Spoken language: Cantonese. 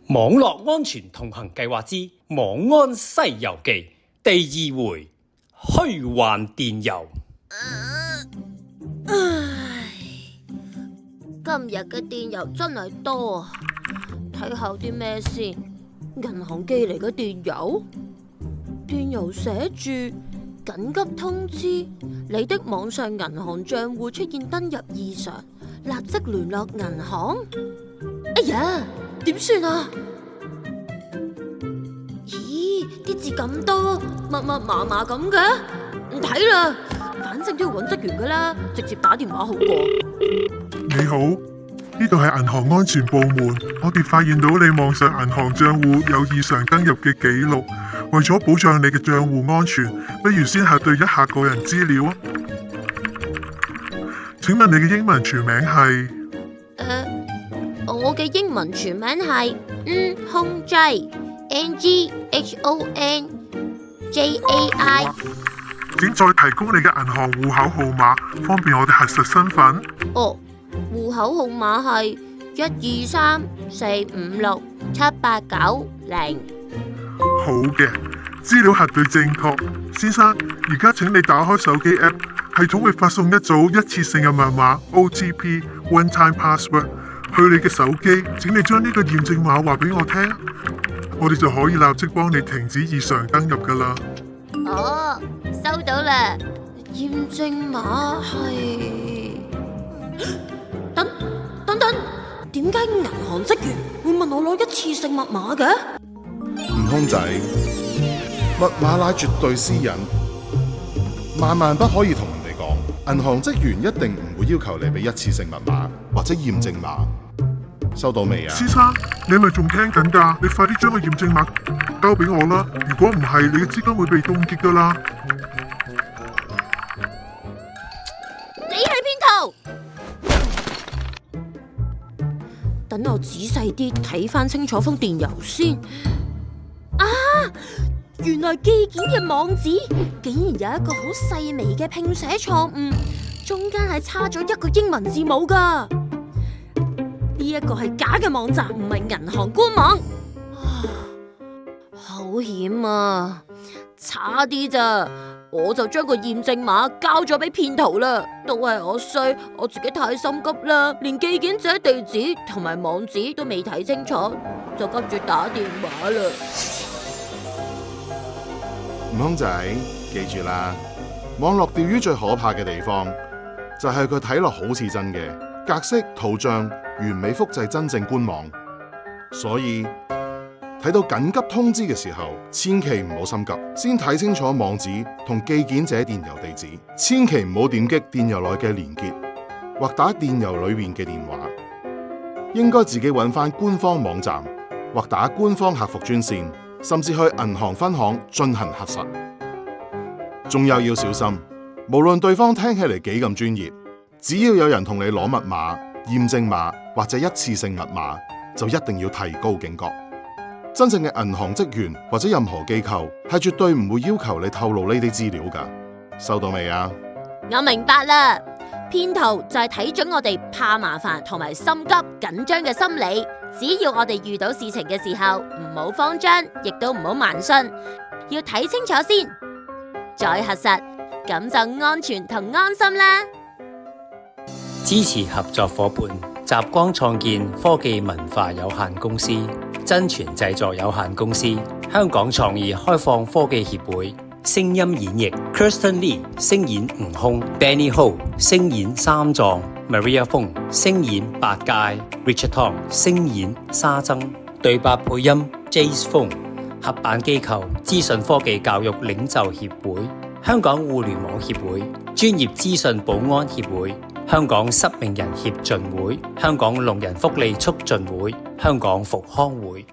網絡安全同行計劃之網安西遊記第2回虛幻電郵。今日嘅電郵真係多啊！睇下啲咩先？銀行寄嚟嘅電郵，電郵寫住緊急通知，你的網上銀行賬戶出現登入異常，立即聯絡銀行。哎呀，點算啊？咦，啲字咁多，密密麻麻咁嘅，唔睇啦，反正都要揾職員噶啦，直接打電話好過。你好，呢度係銀行安全部門，我哋發現到你網上銀行賬戶有異常登入嘅記錄，為咗保障你嘅賬戶安全，不如先核對一下個人資料啊。請問你嘅英文全名係？我嘅英文全名係Nhonjai NGHONJAI。請再提供你嘅銀行戶口號碼，方便我哋核實身份。哦，戶口號碼係123456789。好嘅，資料核對正確。先生，而家請你打開手機 App， 系統會發送一組一次性嘅密碼 OTP One Time Password 去你嘅手機，請你將呢個驗證碼話俾我聽，我哋就可以立即幫你停止異常登入噶啦。哦，收到啦。驗證碼係……等，點解銀行職員會問我攞一次性密碼嘅？悟空仔，密碼乃絕對私隱，萬萬不可以同人哋講。銀行職員一定唔會要求你俾一次性密碼或者驗證碼。收到未啊？先生，你咪仲聽緊㗎？你快啲將個驗證碼交俾我啦！如果唔係，你嘅資金會被凍結㗎啦！你係騙徒！等我仔細啲睇翻清楚封電郵先。啊！原來寄件嘅網址竟然有一個好細微嘅拼寫錯誤，中間係差咗一個英文字母㗎。呢一個係假嘅網站，唔係銀行官網。好險啊！差啲咋，我就將個驗證碼交咗俾騙徒啦。都係我衰，我自己太心急啦，連寄件者地址同埋網址都未睇清楚，就急住打電話啦。悟空仔，記住啦，網絡釣魚最可怕嘅地方就係佢睇落好似真嘅，格式圖像完美複製真正官網，所以睇到緊急通知嘅時候，千祈唔好心急，先睇清楚網址同寄件者電郵地址，千祈唔好點擊電郵內嘅連結或打電郵裏面嘅電話，應該自己揾翻官方網站或打官方客服專線，甚至去銀行分行進行核實。仲有要小心，無論對方聽起嚟幾咁專業，只要有人同你攞密碼、驗證碼或者一次性密碼，就一定要提高警覺。真正嘅銀行職員或者任何機構係絕對唔會要求你透露呢啲資料㗎。收到未啊？我明白啦，騙徒就係睇準我哋怕麻煩同埋心急緊張嘅心理，只要我哋遇到事情嘅時候唔好慌張，亦都唔好慢信，要睇清楚先，再核實，咁就安全同安心啦。支持合作夥伴：集光創建科技文化有限公司、真傳製作有限公司、香港創意開放科技協會。聲音演繹 Kirsten Lee 聲演悟空， Danny Ho 聲演三藏， Maria Fong 聲演八戒， Richard Tong 聲演沙僧，對白配音 Jace Fong。合辦機構：資訊科技教育領袖協會、香港互聯網協會、專業資訊保安協會、香港失明人協進會、香港聾人福利促進會、香港復康會。